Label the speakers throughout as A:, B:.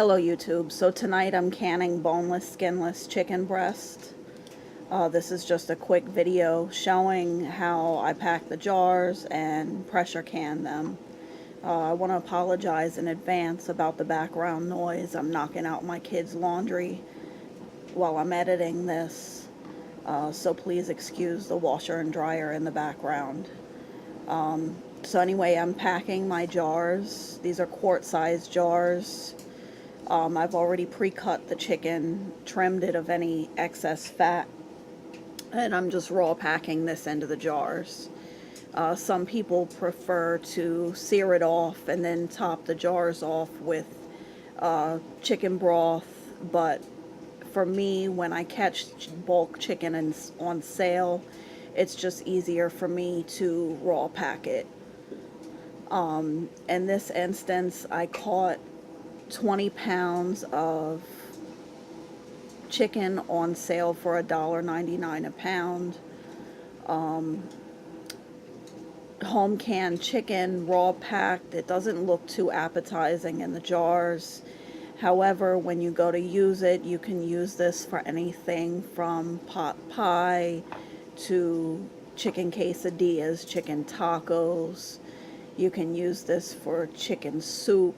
A: Hello YouTube. So tonight I'm canning boneless, skinless chicken breast. This is just a quick video showing how I pack the jars and pressure can them. I want to apologize in advance about the background noise. I'm knocking out my kids' laundry while I'm editing this. So please excuse the washer and dryer in the background. So anyway, I'm packing my jars. These are quart-sized jars. I've already pre-cut the chicken, trimmed it of any excess fat, and I'm just raw packing this into the jars. Some people prefer to sear it off and then top the jars off with chicken broth, but for me, when I catch bulk chicken on sale, it's just easier for me to raw pack it. In this instance, I caught 20 pounds of chicken on sale for $1.99 a pound. Home canned chicken, raw packed. It doesn't look too appetizing in the jars. However, when you go to use it, you can use this for anything from pot pie to chicken quesadillas, chicken tacos. You can use this for chicken soup.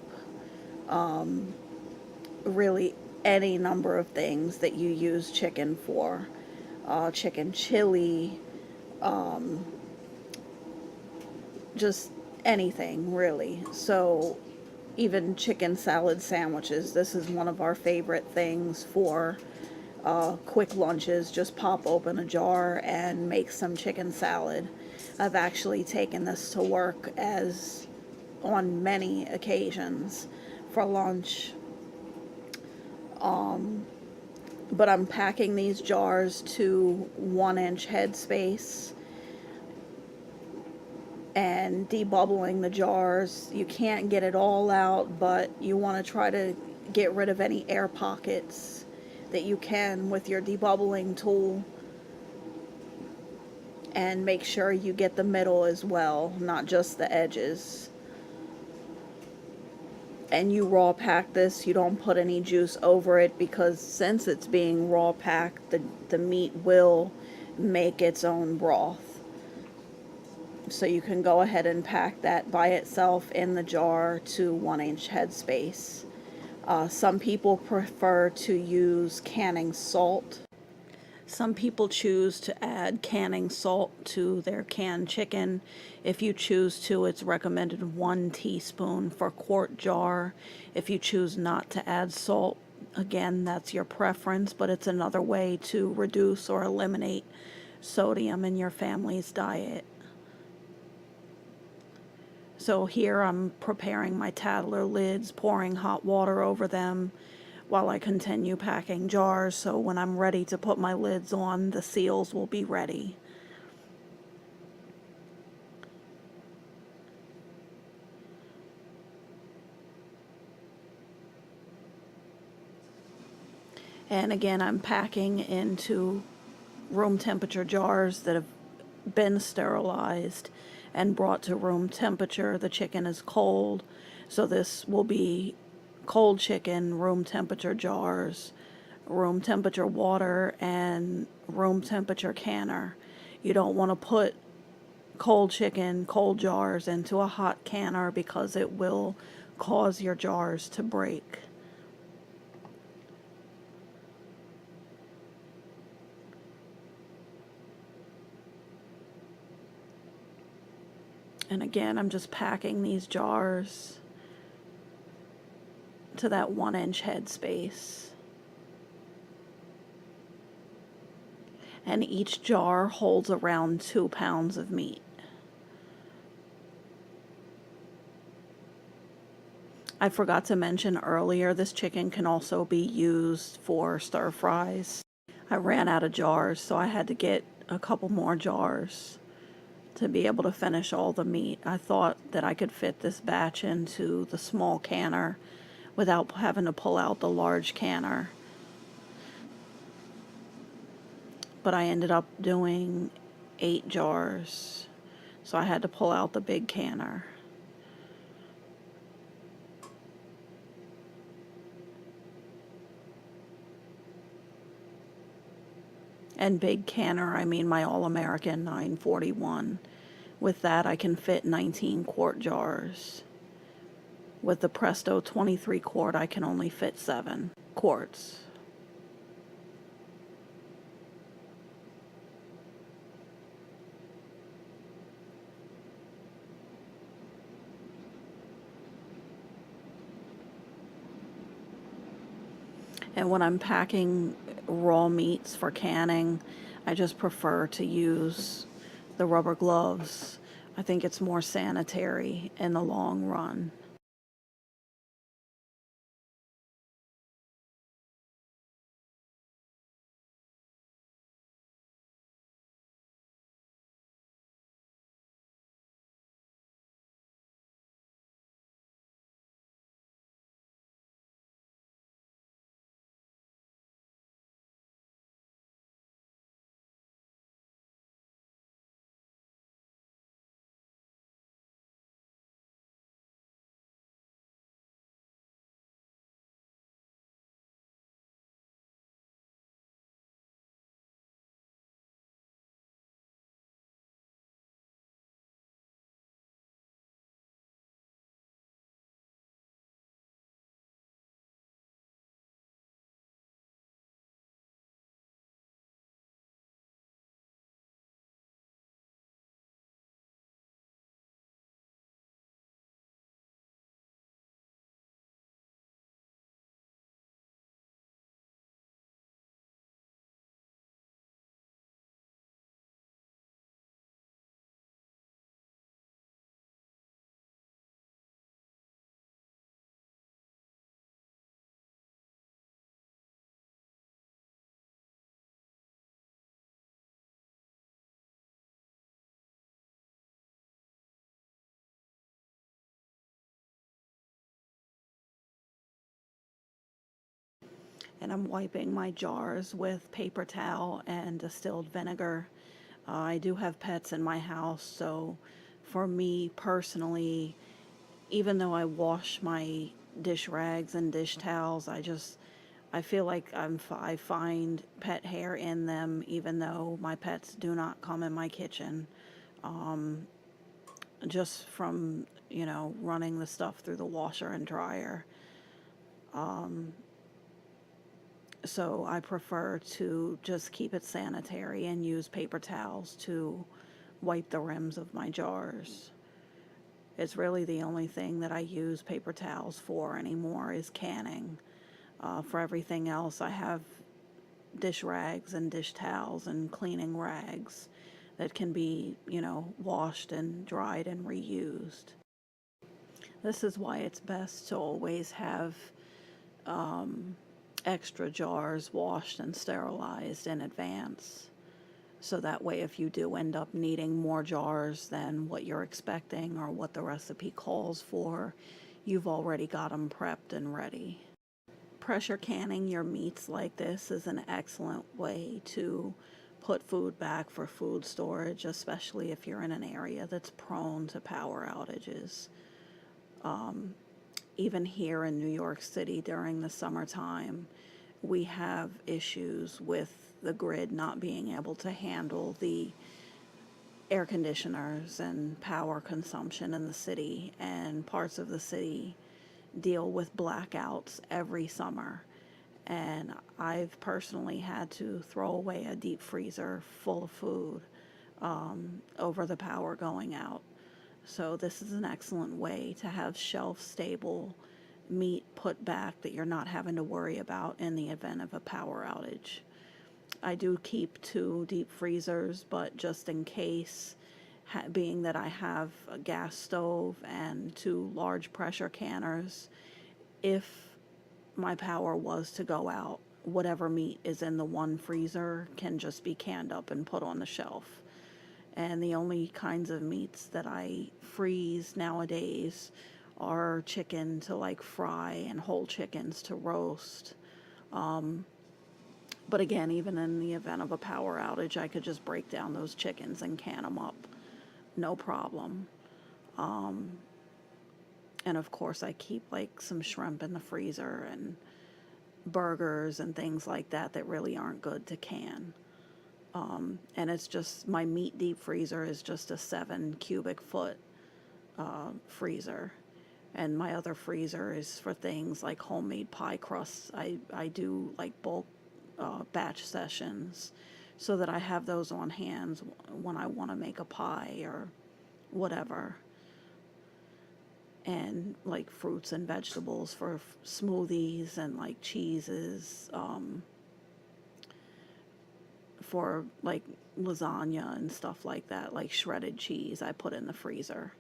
A: Really any number of things that you use chicken for. Chicken chili, just anything really. So even chicken salad sandwiches, this is one of our favorite things for quick lunches. Just pop open a jar and make some chicken salad. I've actually taken this to work as on many occasions for lunch. But I'm packing these jars to 1-inch headspace and debubbling the jars. You can't get it all out, but you want to try to get rid of any air pockets that you can with your debubbling tool, and make sure you get the middle as well, not just the edges. And you raw pack this, you don't put any juice over it, because since it's being raw packed, the meat will make its own broth. So you can go ahead and pack that by itself in the jar to 1-inch headspace. Some people prefer to use canning salt. Some people choose to add canning salt to their canned chicken. If you choose to, it's recommended 1 teaspoon for quart jar. If you choose not to add salt, again, that's your preference, but it's another way to reduce or eliminate sodium in your family's diet. So here I'm preparing my Tattler lids, pouring hot water over them while I continue packing jars, so when I'm ready to put my lids on, the seals will be ready. And again, I'm packing into room temperature jars that have been sterilized and brought to room temperature. The chicken is cold, so this will be cold chicken, room temperature jars, room temperature water, and room temperature canner. You don't want to put cold chicken, cold jars into a hot canner, because it will cause your jars to break. And again, I'm just packing these jars to that 1-inch headspace. And each jar holds around 2 pounds of meat. I forgot to mention earlier, this chicken can also be used for stir fries. I ran out of jars, so I had to get a couple more jars to be able to finish all the meat. I thought that I could fit this batch into the small canner without having to pull out the large canner. But I ended up doing 8 jars, so I had to pull out the big canner. And big canner, I mean my All-American 941. With that, I can fit 19 quart jars. With the Presto 23 quart, I can only fit 7 quarts. And when I'm packing raw meats for canning, I just prefer to use the rubber gloves. I think it's more sanitary in the long run. And I'm wiping my jars with paper towel and distilled vinegar. I do have pets in my house, so for me personally, even though I wash my dish rags and dish towels, I feel like I find pet hair in them, even though my pets do not come in my kitchen. Just from, running the stuff through the washer and dryer. So I prefer to just keep it sanitary and use paper towels to wipe the rims of my jars. It's really the only thing that I use paper towels for anymore is canning. For everything else, I have dish rags and dish towels and cleaning rags that can be, washed and dried and reused. This is why it's best to always have extra jars washed and sterilized in advance. So that way, if you do end up needing more jars than what you're expecting or what the recipe calls for, you've already got them prepped and ready. Pressure canning your meats like this is an excellent way to put food back for food storage, especially if you're in an area that's prone to power outages. Even here in New York City during the summertime, we have issues with the grid not being able to handle the air conditioners and power consumption in the city, and parts of the city deal with blackouts every summer. And I've personally had to throw away a deep freezer full of food over the power going out. So this is an excellent way to have shelf-stable meat put back that you're not having to worry about in the event of a power outage. I do keep 2 deep freezers, but just in case, being that I have a gas stove and 2 large pressure canners, if my power was to go out, whatever meat is in the one freezer can just be canned up and put on the shelf. And the only kinds of meats that I freeze nowadays are chicken to like fry and whole chickens to roast. But again, even in the event of a power outage, I could just break down those chickens and can them up. No problem. And of course, I keep like some shrimp in the freezer and burgers and things like that that really aren't good to can. And it's just, my meat deep freezer is just a 7 cubic foot freezer. And my other freezer is for things like homemade pie crusts. I do like bulk batch sessions so that I have those on hand when I want to make a pie or whatever. And like fruits and vegetables for smoothies, and like cheeses, for like lasagna and stuff like that, like shredded cheese I put in the freezer.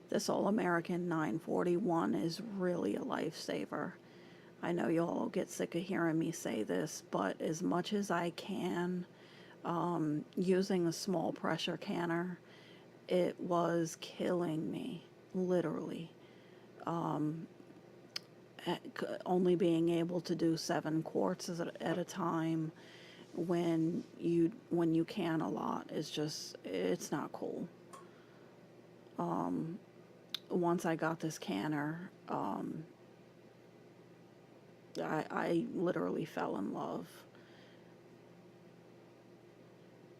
A: This All-American 941 is really a lifesaver. I know you'll get sick of hearing me say this, but as much as I can, using a small pressure canner, it was killing me, literally. Only being able to do 7 quarts at a time when you can a lot is just, it's not cool. Once I got this canner, I literally fell in love.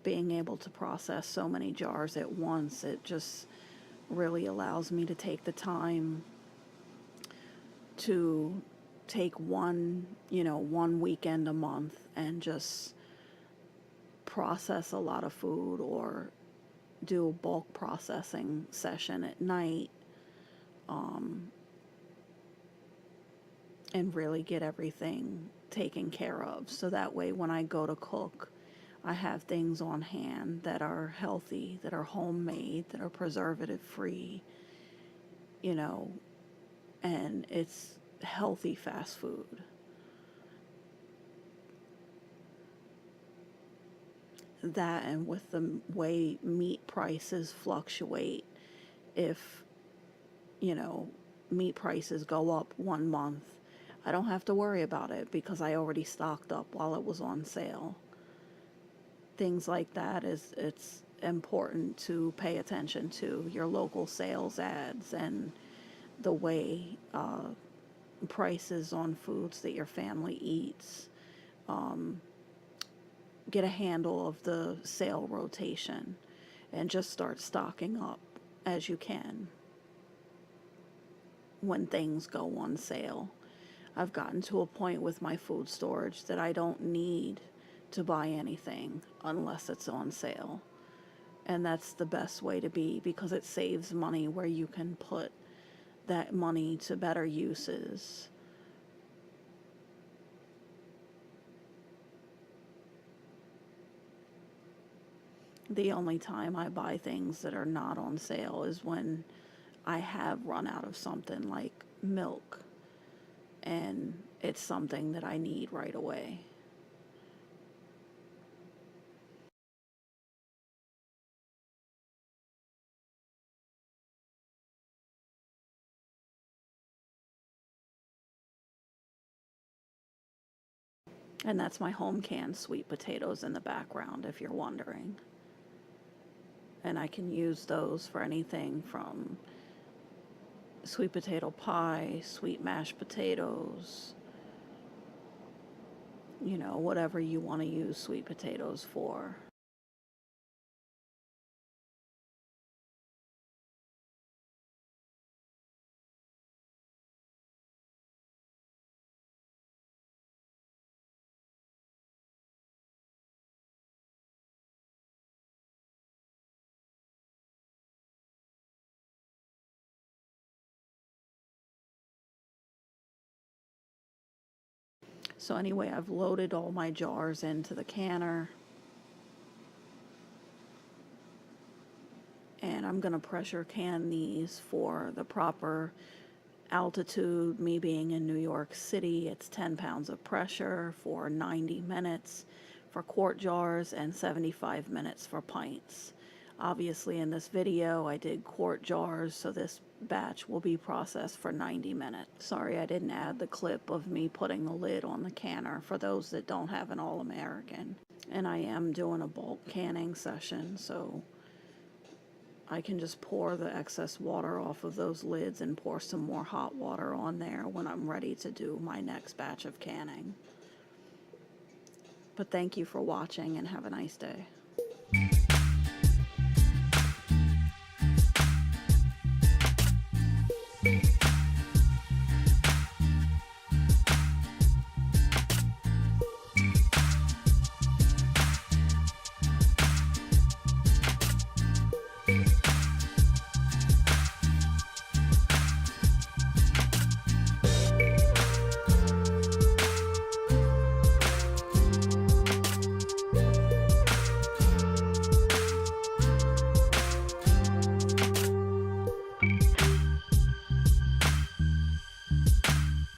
A: Being able to process so many jars at once, it just really allows me to take the time to take one weekend a month and just process a lot of food, or do a bulk processing session at night, and really get everything taken care of. So that way when I go to cook, I have things on hand that are healthy, that are homemade, that are preservative free, and it's healthy fast food. That, and with the way meat prices fluctuate, if, meat prices go up one month, I don't have to worry about it because I already stocked up while it was on sale. Things like that, it's important to pay attention to your local sales ads and the way prices on foods that your family eats. Get a handle of the sale rotation and just start stocking up as you can when things go on sale. I've gotten to a point with my food storage that I don't need to buy anything unless it's on sale. And that's the best way to be, because it saves money where you can put that money to better uses. The only time I buy things that are not on sale is when I have run out of something like milk and it's something that I need right away. And that's my home canned sweet potatoes in the background, if you're wondering. And I can use those for anything from sweet potato pie, sweet mashed potatoes, whatever you want to use sweet potatoes for. So anyway, I've loaded all my jars into the canner, and I'm going to pressure can these for the proper altitude. Me being in New York City, it's 10 pounds of pressure for 90 minutes for quart jars and 75 minutes for pints. Obviously in this video I did quart jars, so this batch will be processed for 90 minutes. Sorry I didn't add the clip of me putting the lid on the canner for those that don't have an All-American. And I am doing a bulk canning session, so I can just pour the excess water off of those lids and pour some more hot water on there when I'm ready to do my next batch of canning. But thank you for watching and have a nice day.